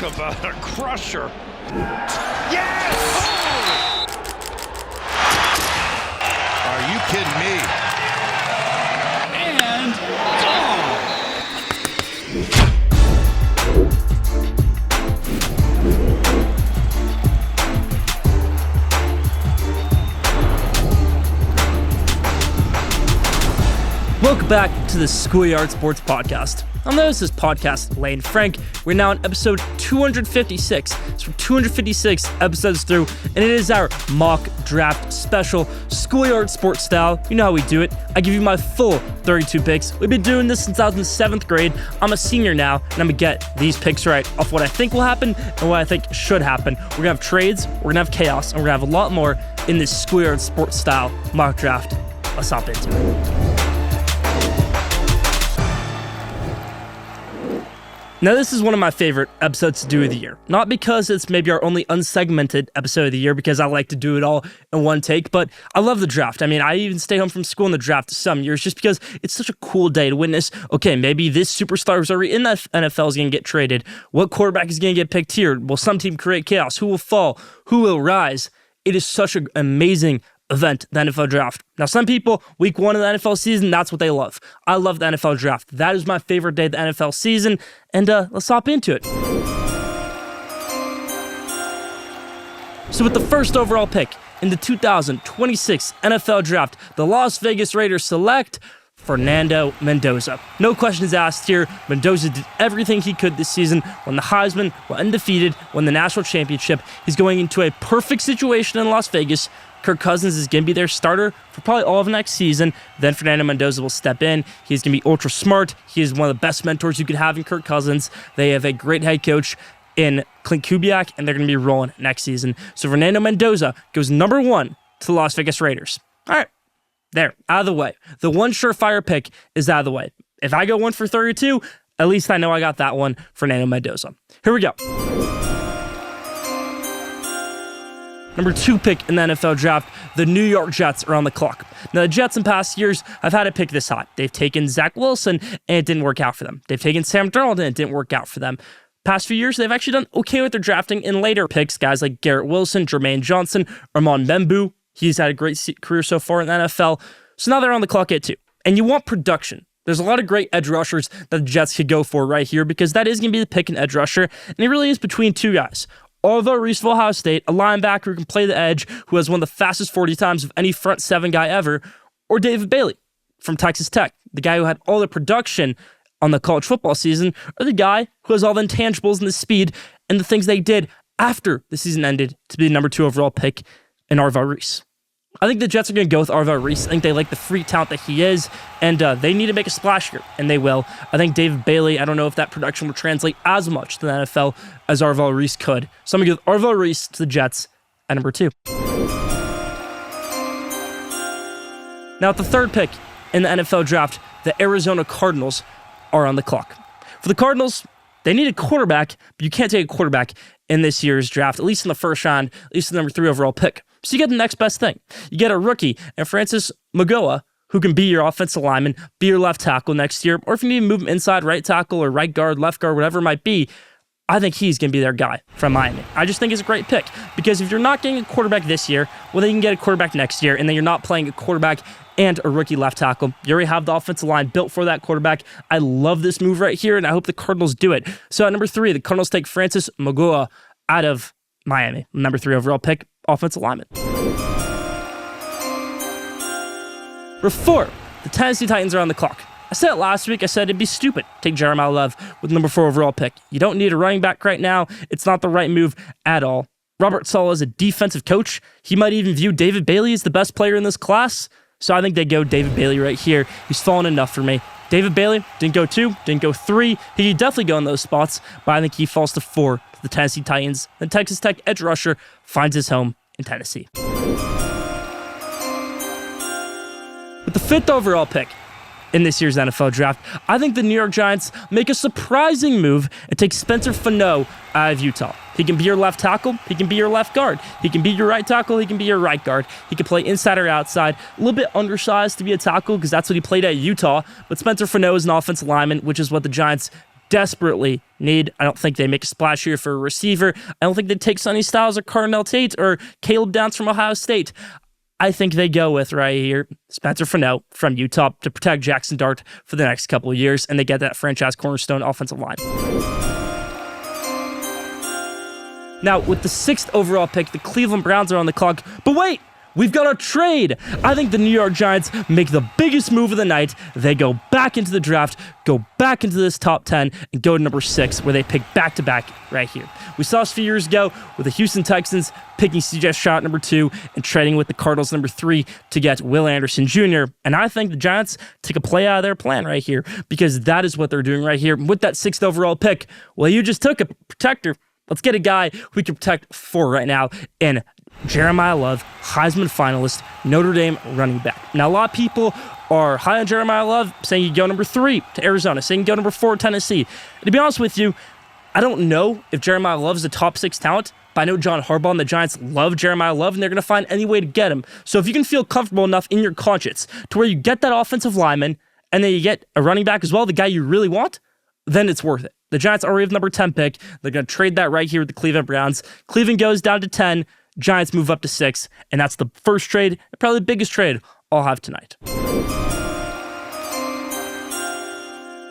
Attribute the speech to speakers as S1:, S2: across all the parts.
S1: Talk about a crusher. Yes! Oh!
S2: Are you kidding me?
S1: And gone!
S3: Welcome back to the Schoolyard Sports Podcast. I'm the host of this podcast, Lane Frank. We're now on episode 256. So 256 episodes through, and it is our mock draft special, Schoolyard Sports style. You know how we do it. I give you my full 32 picks. We've been doing this since I was in 7th grade. I'm a senior now, and I'm going to get these picks right off what I think will happen and what I think should happen. We're going to have trades, we're going to have chaos, and we're going to have a lot more in this Schoolyard Sports style mock draft. Let's hop into it. Now, this is one of my favorite episodes to do of the year. Not because it's maybe our only unsegmented episode of the year, because I like to do it all in one take, but I love the draft. I mean, I even stay home from school in the draft some years just because it's such a cool day to witness, okay, maybe this superstar who's already in the NFL is going to get traded. What quarterback is going to get picked here? Will some team create chaos? Who will fall? Who will rise? It is such an amazing event, the NFL draft. Now, some people, week 1 of the NFL season, that's what they love. I love the NFL draft. That is my favorite day of the NFL season, and let's hop into it. So with the first overall pick in the 2026 NFL draft, the Las Vegas Raiders select Fernando Mendoza. No questions asked here. Mendoza did everything he could this season, won the Heisman, went undefeated, won the national championship. He's going into a perfect situation in Las Vegas. Kirk Cousins is going to be their starter for probably all of next season. Then Fernando Mendoza will step in. He's going to be ultra smart. He is one of the best mentors you could have in Kirk Cousins. They have a great head coach in Clint Kubiak, and they're going to be rolling next season. So Fernando Mendoza goes number 1 to the Las Vegas Raiders. All right, there, out of the way. The one surefire pick is out of the way. If I go 1 for 32, at least I know I got that one, Fernando Mendoza. Here we go. Number 2 pick in the NFL draft, the New York Jets are on the clock. Now, the Jets in past years have had a pick this hot. They've taken Zach Wilson, and it didn't work out for them. They've taken Sam Darnold, and it didn't work out for them. Past few years, they've actually done okay with their drafting in later picks. Guys like Garrett Wilson, Jermaine Johnson, Armand Membu. He's had a great career so far in the NFL. So now they're on the clock at 2. And you want production. There's a lot of great edge rushers that the Jets could go for right here because that is going to be the pick in edge rusher. And it really is between 2 guys. Although Reese of Ohio State, a linebacker who can play the edge, who has one of the fastest 40 times of any front 7 guy ever, or David Bailey from Texas Tech, the guy who had all the production on the college football season, or the guy who has all the intangibles and the speed and the things they did after the season ended to be the number 2 overall pick in Arvell Reese. I think the Jets are going to go with Arvell Reese. I think they like the freak talent that he is, and they need to make a splash here, and they will. I think David Bailey, I don't know if that production will translate as much to the NFL as Arvell Reese could. So I'm going to give Arvell Reese to the Jets at number 2. Now at the 3rd pick in the NFL draft, the Arizona Cardinals are on the clock. For the Cardinals, they need a quarterback, but you can't take a quarterback in this year's draft, at least in the first round, at least the number 3 overall pick. So you get the next best thing. You get a rookie, and Francis Magoa, who can be your offensive lineman, be your left tackle next year, or if you need to move him inside, right tackle or right guard, left guard, whatever it might be, I think he's going to be their guy from Miami. I just think it's a great pick because if you're not getting a quarterback this year, well, then you can get a quarterback next year, and then you're not playing a quarterback and a rookie left tackle. You already have the offensive line built for that quarterback. I love this move right here, and I hope the Cardinals do it. So at number 3, the Cardinals take Francis Magoa out of Miami. Number 3 overall pick, offensive lineman. Number 4, the Tennessee Titans are on the clock. I said it last week. I said it'd be stupid to take Jeremiah Love with number 4 overall pick. You don't need a running back right now. It's not the right move at all. Robert Saleh is a defensive coach. He might even view David Bailey as the best player in this class. So I think they go David Bailey right here. He's fallen enough for me. David Bailey didn't go 2, didn't go 3. He could definitely go in those spots, but I think he falls to 4 to the Tennessee Titans. The Texas Tech edge rusher finds his home in Tennessee. With the 5th overall pick in this year's NFL draft, I think the New York Giants make a surprising move and take Spencer Fano out of Utah. He can be your left tackle. He can be your left guard. He can be your right tackle. He can be your right guard. He can play inside or outside. A little bit undersized to be a tackle because that's what he played at Utah. But Spencer Fano is an offensive lineman, which is what the Giants desperately need. I don't think they make a splash here for a receiver. I don't think they take Sonny Styles or Cardinal Tate or Caleb Downs from Ohio State. I think they go with right here Spencer Fano from Utah to protect Jackson Dart for the next couple of years, and they get that franchise cornerstone offensive line. Now, with the 6th overall pick, the Cleveland Browns are on the clock. But wait, we've got a trade. I think the New York Giants make the biggest move of the night. They go back into the draft, go back into this top 10, and go to number 6, where they pick back-to-back right here. We saw this a few years ago with the Houston Texans picking C.J. Stroud number 2 and trading with the Cardinals number 3 to get Will Anderson Jr. And I think the Giants take a play out of their plan right here, because that is what they're doing right here with that 6th overall pick. Well, you just took a protector. Let's get a guy we can protect for right now in Jeremiah Love, Heisman finalist, Notre Dame running back. Now, a lot of people are high on Jeremiah Love, saying you go number 3 to Arizona, saying you go number 4 to Tennessee. And to be honest with you, I don't know if Jeremiah Love is a top 6 talent, but I know John Harbaugh and the Giants love Jeremiah Love, and they're going to find any way to get him. So if you can feel comfortable enough in your conscience to where you get that offensive lineman, and then you get a running back as well, the guy you really want, then it's worth it. The Giants already have number 10 pick. They're going to trade that right here with the Cleveland Browns. Cleveland goes down to 10. Giants move up to 6. And that's the first trade, and probably the biggest trade I'll have tonight.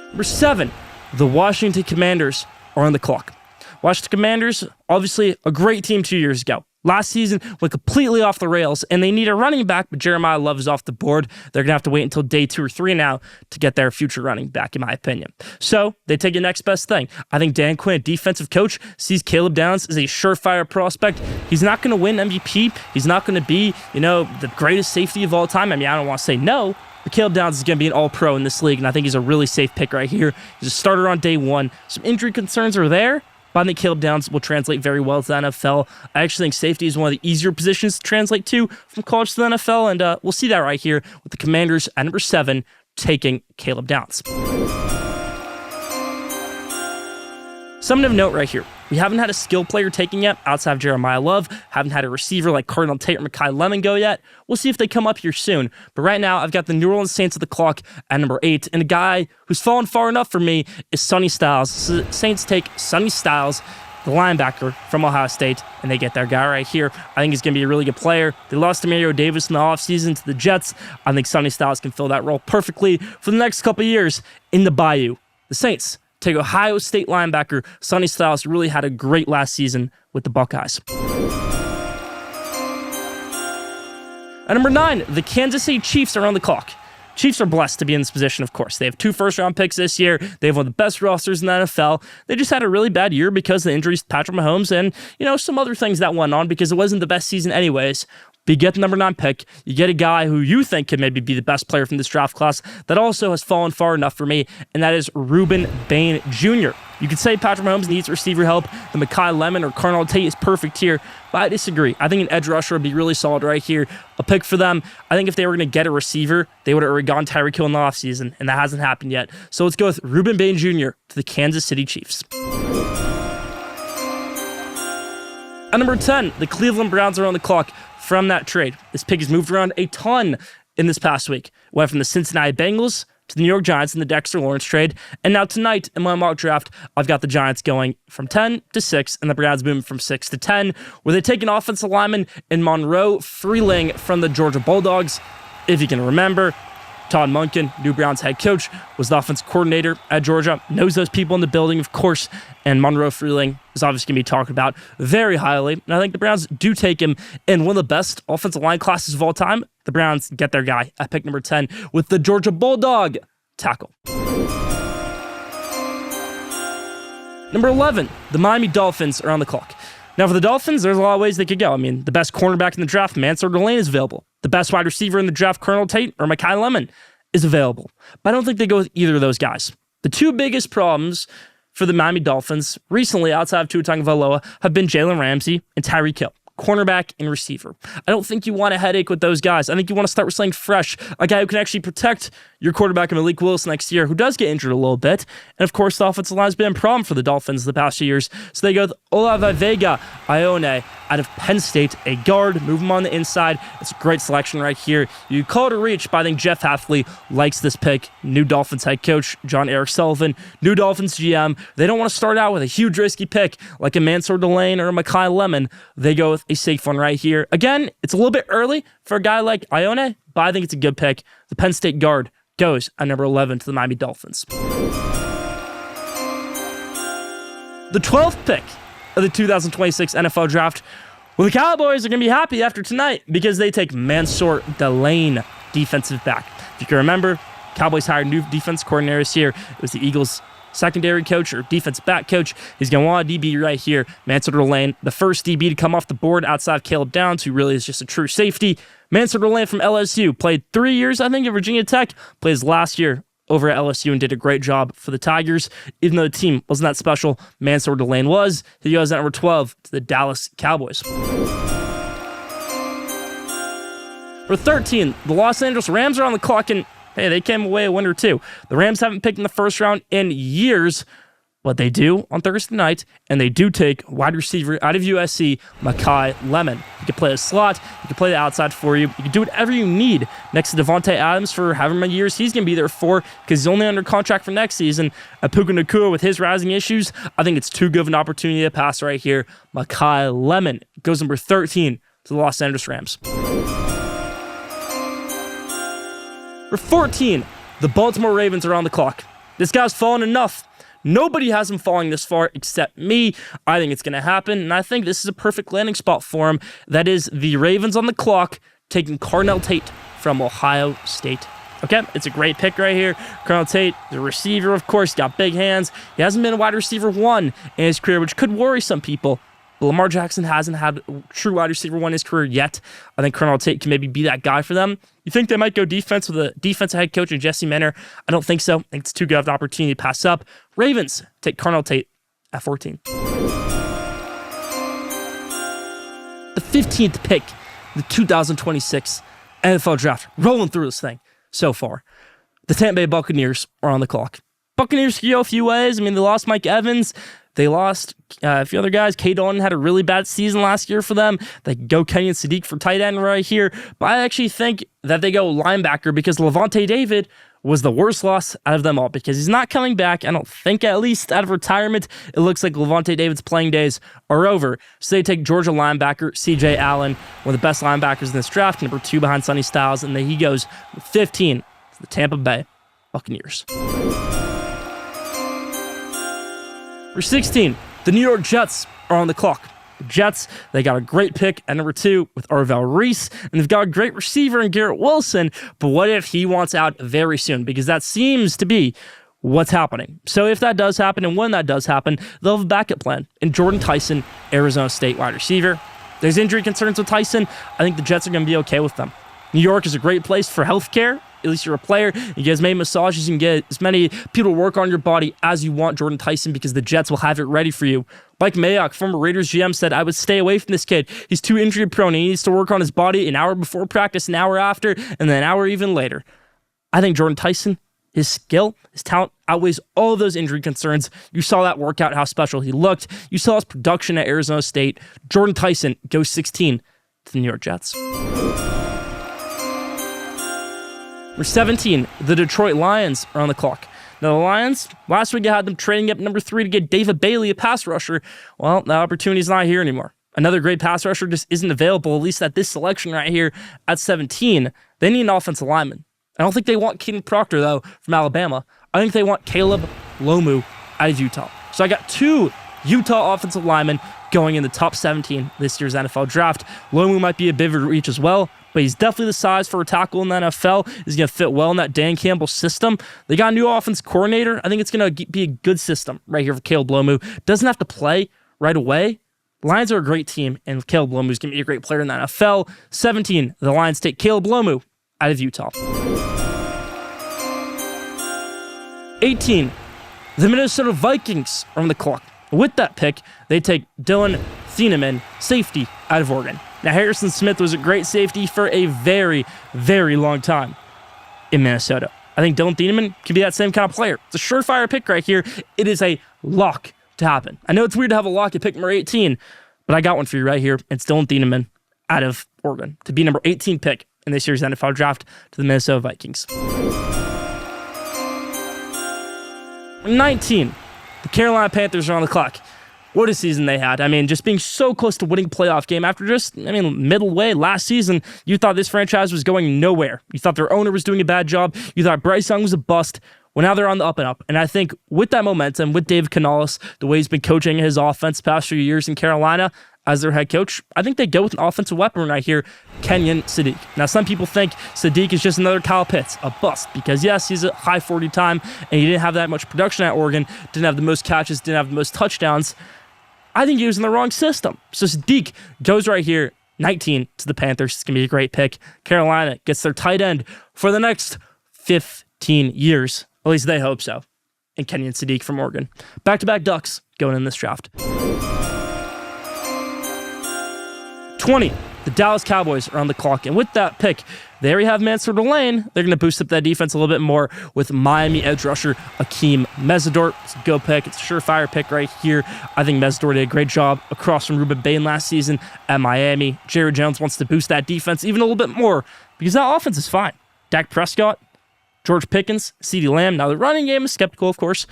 S3: Number 7, the Washington Commanders are on the clock. Washington Commanders, obviously a great team 2 years ago. Last season went completely off the rails, and they need a running back, but Jeremiah Love is off the board. They're going to have to wait until day 2 or 3 now to get their future running back, in my opinion. So they take the next best thing. I think Dan Quinn, defensive coach, sees Caleb Downs as a surefire prospect. He's not going to win MVP. He's not going to be, the greatest safety of all time. I mean, I don't want to say no, but Caleb Downs is going to be an all-pro in this league, and I think he's a really safe pick right here. He's a starter on day 1. Some injury concerns are there, but I think Caleb Downs will translate very well to the NFL. I actually think safety is one of the easier positions to translate to from college to the NFL, and we'll see that right here with the Commanders at number 7 taking Caleb Downs. Something of note right here. We haven't had a skill player taken yet outside of Jeremiah Love. Haven't had a receiver like Cardinal Tate or Mekhi Lemon go yet. We'll see if they come up here soon. But right now, I've got the New Orleans Saints at the clock at number 8. And a guy who's fallen far enough for me is Sonny Styles. So the Saints take Sonny Styles, the linebacker from Ohio State, and they get their guy right here. I think he's going to be a really good player. They lost Demario Davis in the offseason to the Jets. I think Sonny Styles can fill that role perfectly for the next couple of years in the Bayou. The Saints take Ohio State linebacker Sonny Styles, who really had a great last season with the Buckeyes. At number 9, the Kansas City Chiefs are on the clock. Chiefs are blessed to be in this position, of course. They have 2 first-round picks this year. They have one of the best rosters in the NFL. They just had a really bad year because of the injuries to Patrick Mahomes and, some other things that went on because it wasn't the best season anyways. But you get the number 9 pick. You get a guy who you think could maybe be the best player from this draft class that also has fallen far enough for me, and that is Reuben Bain Jr. You could say Patrick Mahomes needs receiver help. The Mekhi Lemon or Cardinal Tate is perfect here, but I disagree. I think an edge rusher would be really solid right here. A pick for them. I think if they were going to get a receiver, they would have already gone Tyreek Hill in the offseason, and that hasn't happened yet. So let's go with Reuben Bain Jr. to the Kansas City Chiefs. At number 10, the Cleveland Browns are on the clock from that trade. This pick has moved around a ton in this past week. Went from the Cincinnati Bengals to the New York Giants in the Dexter Lawrence trade. And now tonight in my mock draft, I've got the Giants going from 10 to 6 and the Browns moving from 6 to 10, where they take an offensive lineman in Monroe Freeling from the Georgia Bulldogs. If you can remember, Todd Monken, new Browns head coach, was the offensive coordinator at Georgia, knows those people in the building, of course, and Monroe Freeling is obviously going to be talked about very highly. And I think the Browns do take him in one of the best offensive line classes of all time. The Browns get their guy at pick number 10 with the Georgia Bulldog tackle. Number 11, the Miami Dolphins are on the clock. Now, for the Dolphins, there's a lot of ways they could go. I mean, the best cornerback in the draft, Mansour Delane, is available. The best wide receiver in the draft, Cardinal Tate or Mekhi Lemon, is available. But I don't think they go with either of those guys. The 2 biggest problems for the Miami Dolphins recently, outside of Tua Tagovailoa, have been Jalen Ramsey and Tyreek Hill, cornerback and receiver. I don't think you want a headache with those guys. I think you want to start with something fresh, a guy who can actually protect your quarterback Malik Willis next year, who does get injured a little bit. And of course, the offensive line has been a problem for the Dolphins the past few years. So they go with Olavavega Ione out of Penn State, a guard, move him on the inside. It's a great selection right here. You call it a reach, but I think Jeff Hafley likes this pick. New Dolphins head coach, John Eric Sullivan, new Dolphins GM. They don't want to start out with a huge risky pick like a Mansour Delane or a Mekhi Lemon. They go with a safe one right here. Again, it's a little bit early for a guy like Ione, but I think it's a good pick. The Penn State guard goes at number 11 to the Miami Dolphins. The 12th pick of the 2026 NFL Draft. Well, the Cowboys are going to be happy after tonight because they take Mansour Delane, defensive back. If you can remember, Cowboys hired new defense coordinator this year. It was the Eagles' secondary coach or defensive back coach. He's going to want a DB right here. Mansour Delane, the first DB to come off the board outside of Caleb Downs, who really is just a true safety. Mansour Delane from LSU, played 3 years, I think, at Virginia Tech. Plays last year over at LSU and did a great job for the Tigers. Even though the team wasn't that special, Mansour Delane was. He goes at number 12 to the Dallas Cowboys. For 13, the Los Angeles Rams are on the clock, and hey, they came away a winner too. The Rams haven't picked in the first round in years, but they do on Thursday night, and they do take wide receiver out of USC, Mekhi Lemon. You can play a slot, you can play the outside for you, you can do whatever you need next to Devontae Adams for however many years he's going to be there for, because he's only under contract for next season. Puka Nacua with his rising issues, I think it's too good of an opportunity to pass right here. Mekhi Lemon goes number 13 to the Los Angeles Rams. For 14, the Baltimore Ravens are on the clock. This guy's fallen enough. Nobody has him falling this far except me. I think it's going to happen, and I think this is a perfect landing spot for him. That is the Ravens on the clock taking Carnell Tate from Ohio State. Okay, it's a great pick right here. Carnell Tate, the receiver, of course, got big hands. He hasn't been a wide receiver one in his career, which could worry some people. But Lamar Jackson hasn't had a true wide receiver one in his career yet. I think Carnell Tate can maybe be that guy for them. You think they might go defense with a defensive head coach and Jesse Minter? I don't think so. I think it's too good of an opportunity to pass up. Ravens take Carnell Tate at 14. The 15th pick, the 2026 NFL Draft. Rolling through this thing so far. The Tampa Bay Buccaneers are on the clock. Buccaneers can go a few ways. I mean, they lost Mike Evans. They lost a few other guys. K. Dalton had a really bad season last year for them. They go Kenyon Sadiq for tight end right here. But I actually think that they go linebacker because Levante David was the worst loss out of them all because he's not coming back. I don't think, at least out of retirement, it looks like Levante David's playing days are over. So they take Georgia linebacker C.J. Allen, one of the best linebackers in this draft, number 2 behind Sonny Styles, and then he goes 15 to the Tampa Bay Buccaneers. For 16, the New York Jets are on the clock. The Jets, they got a great pick at number 2 with Arvell Reese, and they've got a great receiver in Garrett Wilson, but what if he wants out very soon? Because that seems to be what's happening. So if that does happen, and when that does happen, they'll have a backup plan in Jordan Tyson, Arizona State wide receiver. There's injury concerns with Tyson. I think the Jets are going to be okay with them. New York is a great place for healthcare. At least you're a player. You get as many massages, you can get as many people to work on your body as you want Jordan Tyson because the Jets will have it ready for you. Mike Mayock, former Raiders GM, said, I would stay away from this kid. He's too injury prone. He needs to work on his body an hour before practice, an hour after, and then an hour even later. I think Jordan Tyson, his skill, his talent outweighs all of those injury concerns. You saw that workout, how special he looked. You saw his production at Arizona State. Jordan Tyson goes 16 to the New York Jets. Number 17, the Detroit Lions are on the clock. Now, the Lions, last week I had them trading up number 3 to get David Bailey, a pass rusher. Well, that opportunity's not here anymore. Another great pass rusher just isn't available, at least at this selection right here at 17. They need an offensive lineman. I don't think they want Keaton Proctor, though, from Alabama. I think they want Caleb Lomu out of Utah. So I got 2 Utah offensive linemen going in the top 17 this year's NFL Draft. Lomu might be a bit of a reach as well, but he's definitely the size for a tackle in the NFL. He's going to fit well in that Dan Campbell system. They got a new offense coordinator. I think it's going to be a good system right here for Caleb Lomu. Doesn't have to play right away. The Lions are a great team, and Caleb Lomu is going to be a great player in the NFL. 17, the Lions take Caleb Lomu out of Utah. 18, the Minnesota Vikings are on the clock. With that pick, they take Dylan Thieneman, safety, out of Oregon. Now, Harrison Smith was a great safety for a very, very long time in Minnesota. I I think Dylan Thieneman can be that same kind of player. It's a surefire pick right here. It is a lock to happen. I know it's weird to have a lock at pick number 18, but I got one for you right here. It's Dylan Thieneman out of Oregon to be number 18 pick in this year's NFL draft to the Minnesota Vikings. 19, the Carolina Panthers are on the clock. What a season they had. I mean, just being so close to winning a playoff game after just, middle way last season, you thought this franchise was going nowhere. You thought their owner was doing a bad job. You thought Bryce Young was a bust. Well, now they're on the up and up. And I think with that momentum, with Dave Canales, the way he's been coaching his offense the past few years in Carolina as their head coach, I think they go with an offensive weapon right here, Kenyon Sadiq. Now, some people think Sadiq is just another Kyle Pitts, a bust, because yes, he's a high 40 time, and he didn't have that much production at Oregon, didn't have the most catches, didn't have the most touchdowns. I think he was in the wrong system. So Sadiq goes right here, 19 to the Panthers. It's going to be a great pick. Carolina gets their tight end for the next 15 years. At least they hope so. And Kenyon Sadiq from Oregon. Back-to-back Ducks going in this draft. 20, the Dallas Cowboys are on the clock. And with that pick, they already have Mansour Lane. They're going to boost up that defense a little bit more with Miami edge rusher Akeem Mesidor. It's a go pick. It's a surefire pick right here. I think Mesidor did a great job across from Ruben Bain last season at Miami. Jerry Jones wants to boost that defense even a little bit more because that offense is fine. Dak Prescott, George Pickens, CeeDee Lamb. Now, the running game is skeptical, of course,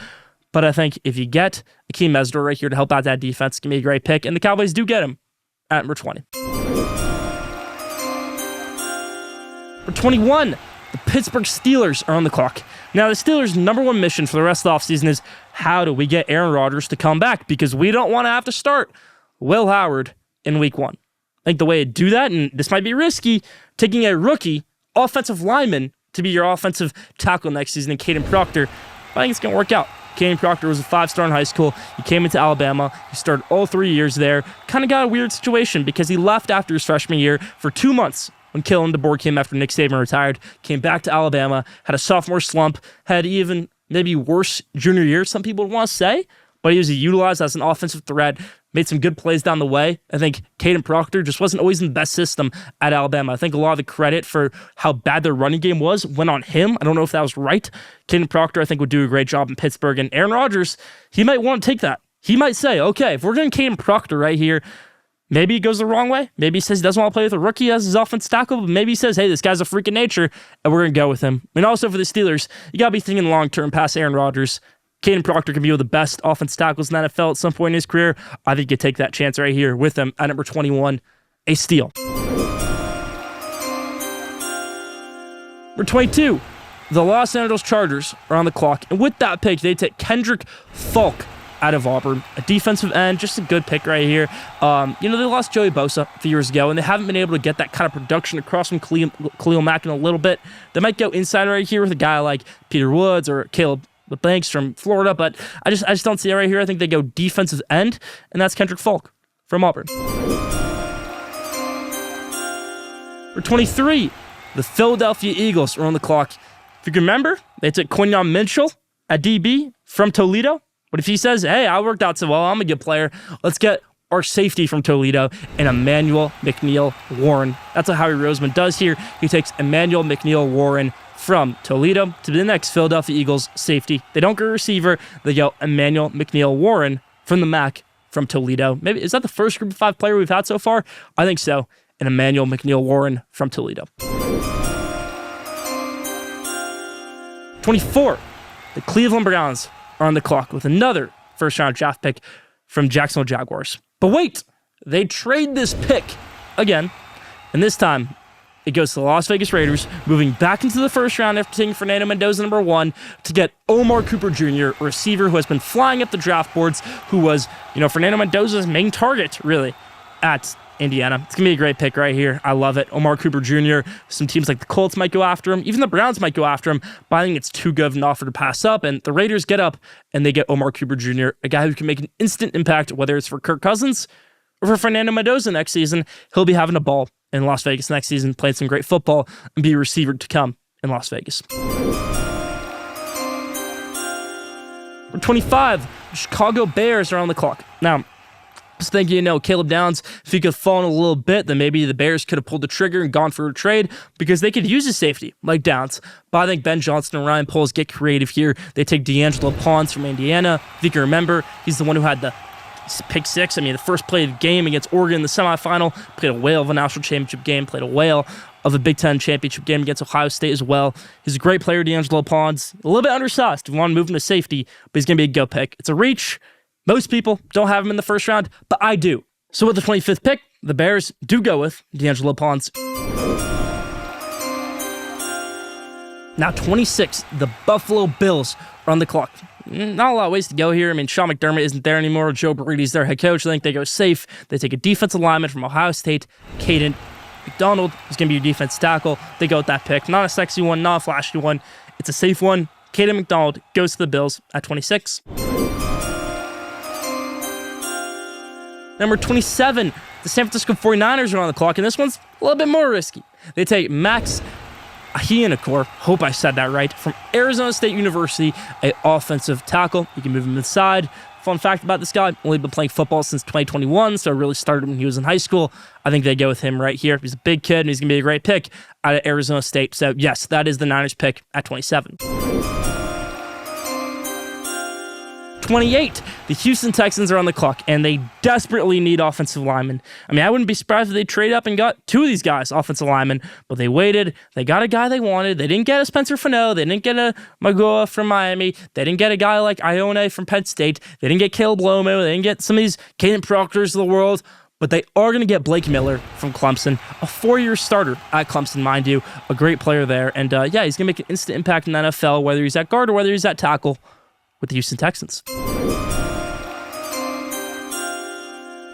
S3: but I think if you get Akeem Mesidor right here to help out that defense, it's going to be a great pick, and the Cowboys do get him at number 20. For 21, the Pittsburgh Steelers are on the clock. Now, the Steelers' number one mission for the rest of the offseason is how do we get Aaron Rodgers to come back? Because we don't want to have to start Will Howard in week 1. I think the way to do that, and this might be risky, taking a rookie offensive lineman to be your offensive tackle next season in Caden Proctor, I think it's going to work out. Caden Proctor was a 5-star in high school. He came into Alabama. He started all 3 years there. Kind of got a weird situation because he left after his freshman year for 2 months when Kalen DeBoer came after Nick Saban retired. Came back to Alabama, had a sophomore slump, had even maybe worse junior year, some people would want to say, but he was utilized as an offensive threat, made some good plays down the way. I think Caden Proctor just wasn't always in the best system at Alabama. I think a lot of the credit for how bad their running game was went on him. I don't know if that was right. Caden Proctor, I think, would do a great job in Pittsburgh. And Aaron Rodgers, he might want to take that. He might say, okay, if we're getting Caden Proctor right here, maybe it goes the wrong way. Maybe he says he doesn't want to play with a rookie as his offensive tackle, but maybe he says, hey, this guy's a freak of nature, and we're going to go with him. And also for the Steelers, you got to be thinking long-term past Aaron Rodgers. Caden Proctor can be one of the best offensive tackles in the NFL at some point in his career. I think you take that chance right here with him at number 21, a steal. Number 22, the Los Angeles Chargers are on the clock. And with that pick, they take Kendrick Falk out of Auburn, a defensive end, just a good pick right here. They lost Joey Bosa a few years ago, and they haven't been able to get that kind of production across from Khalil Mack in a little bit. They might go inside right here with a guy like Peter Woods or Caleb Banks from Florida, but I just don't see it right here. I think they go defensive end, and that's Kendrick Falk from Auburn. For 23, the Philadelphia Eagles are on the clock. If you can remember, they took Quinyon Mitchell at DB from Toledo. But if he says, hey, I worked out so well, I'm a good player, let's get our safety from Toledo and Emmanuel McNeil Warren. That's what Howie Roseman does here. He takes Emmanuel McNeil Warren from Toledo to be the next Philadelphia Eagles safety. They don't go receiver. They go Emmanuel McNeil Warren from the MAC from Toledo. Maybe is that the first group of 5 player we've had so far? I think so. And Emmanuel McNeil Warren from Toledo. 24, the Cleveland Browns are on the clock with another first-round draft pick from Jacksonville Jaguars. But wait, they trade this pick again, and this time it goes to the Las Vegas Raiders, moving back into the first round after taking Fernando Mendoza number 1 to get Omar Cooper Jr., a receiver who has been flying up the draft boards, who was, Fernando Mendoza's main target, really, at Indiana. It's going to be a great pick right here. I love it. Omar Cooper Jr., some teams like the Colts might go after him. Even the Browns might go after him, but I think it's too good of an offer to pass up, and the Raiders get up, and they get Omar Cooper Jr., a guy who can make an instant impact, whether it's for Kirk Cousins or for Fernando Mendoza next season. He'll be having a ball in Las Vegas next season, playing some great football, and be a receiver to come in Las Vegas. For 25, the Chicago Bears are on the clock. Now, was thinking, Caleb Downs, if he could fall in a little bit, then maybe the Bears could have pulled the trigger and gone for a trade because they could use a safety like Downs. But I think Ben Johnson and Ryan Poles get creative here. They take D'Angelo Pons from Indiana. If you can remember, he's the one who had the pick six. The first play of the game against Oregon in the semifinal, played a whale of a national championship game, played a whale of a Big Ten championship game against Ohio State as well. He's a great player, D'Angelo Pons. A little bit undersized if you want to move him to safety, but he's going to be a go pick. It's a reach. Most people don't have him in the first round, but I do. So with the 25th pick, the Bears do go with D'Angelo Pons. Now 26, the Buffalo Bills are on the clock. Not a lot of ways to go here. Sean McDermott isn't there anymore. Joe Brady's their head coach. I think they go safe. They take a defensive lineman from Ohio State, Caden McDonald, who's going to be your defense tackle. They go with that pick. Not a sexy one, not a flashy one. It's a safe one. Caden McDonald goes to the Bills at 26. Number 27, the San Francisco 49ers are on the clock, and this one's a little bit more risky. They take Max Ahianakor, hope I said that right, from Arizona State University, an offensive tackle. You can move him inside. Fun fact about this guy, only been playing football since 2021, so really started when he was in high school. I think they go with him right here. He's a big kid, and he's going to be a great pick out of Arizona State. So, yes, that is the Niners pick at 27. 28, the Houston Texans are on the clock, and they desperately need offensive linemen. I wouldn't be surprised if they trade up and got two of these guys, offensive linemen, but they waited. They got a guy they wanted. They didn't get a Spencer Fano. They didn't get a Magoa from Miami. They didn't get a guy like Ione from Penn State. They didn't get Caleb Lomo. They didn't get some of these Caden Proctors of the world, but they are going to get Blake Miller from Clemson, a 4-year starter at Clemson, mind you, a great player there. And he's going to make an instant impact in the NFL, whether he's at guard or whether he's at tackle, with the Houston Texans.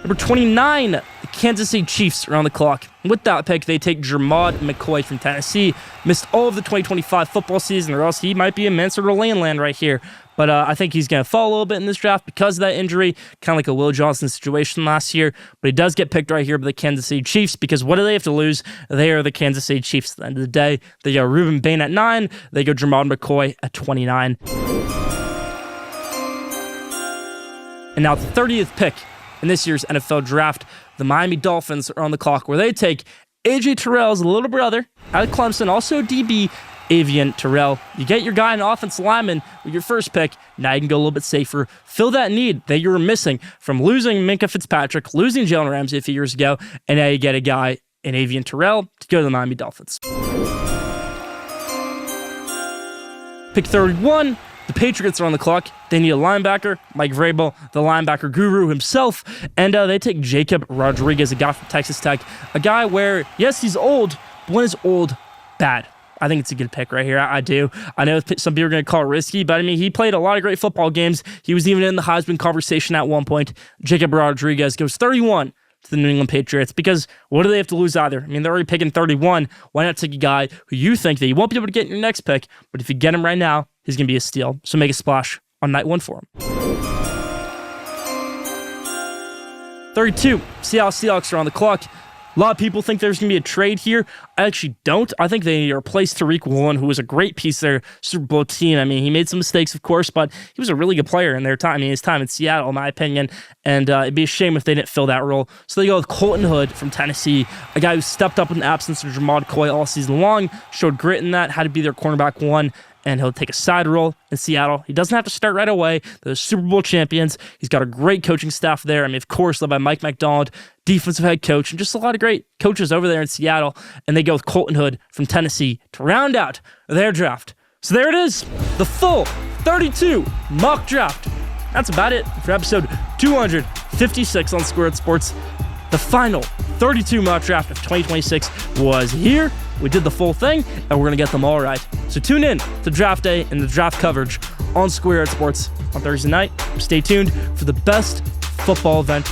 S3: Number 29, the Kansas City Chiefs are on the clock. With that pick, they take Jermod McCoy from Tennessee. Missed all of the 2025 football season, or else he might be in Minnesota land right here. But I think he's going to fall a little bit in this draft because of that injury, kind of like a Will Johnson situation last year. But he does get picked right here by the Kansas City Chiefs because what do they have to lose? They are the Kansas City Chiefs at the end of the day. They go Reuben Bain at 9. They go Jermod McCoy at 29. And now the 30th pick in this year's NFL draft, the Miami Dolphins are on the clock where they take A.J. Terrell's little brother out of Clemson, also DB, Avian Terrell. You get your guy an offensive lineman with your first pick. Now you can go a little bit safer. Fill that need that you were missing from losing Minkah Fitzpatrick, losing Jalen Ramsey a few years ago, and now you get a guy in Avian Terrell to go to the Miami Dolphins. Pick 31. The Patriots are on the clock. They need a linebacker, Mike Vrabel, the linebacker guru himself, and they take Jacob Rodriguez, a guy from Texas Tech, a guy where, yes, he's old, but when is old, bad. I think it's a good pick right here. I do. I know some people are going to call it risky, but he played a lot of great football games. He was even in the Heisman conversation at one point. Jacob Rodriguez goes 31 to the New England Patriots because what do they have to lose either? They're already picking 31. Why not take a guy who you think that you won't be able to get in your next pick, but if you get him right now, he's going to be a steal. So make a splash on night one for him. 32, Seattle Seahawks are on the clock. A lot of people think there's going to be a trade here. I actually don't. I think they need to replace Tariq Woolen, who was a great piece of their Super Bowl team. He made some mistakes, of course, but he was a really good player in their time. His time in Seattle, in my opinion, and it'd be a shame if they didn't fill that role. So they go with Colton Hood from Tennessee, a guy who stepped up in the absence of Jermod McCoy all season long, showed grit in that, had to be their cornerback one, and he'll take a side role in Seattle. He doesn't have to start right away. They're Super Bowl champions. He's got a great coaching staff there. Of course, led by Mike McDonald, defensive head coach, and just a lot of great coaches over there in Seattle. And they go with Colton Hood from Tennessee to round out their draft. So there it is, the full 32 mock draft. That's about it for episode 256 on Schoolyard Sports. The final 32 mock draft of 2026 was here. We did the full thing, and we're going to get them all right. So tune in to draft day and the draft coverage on Schoolyard Sports on Thursday night. Stay tuned for the best football event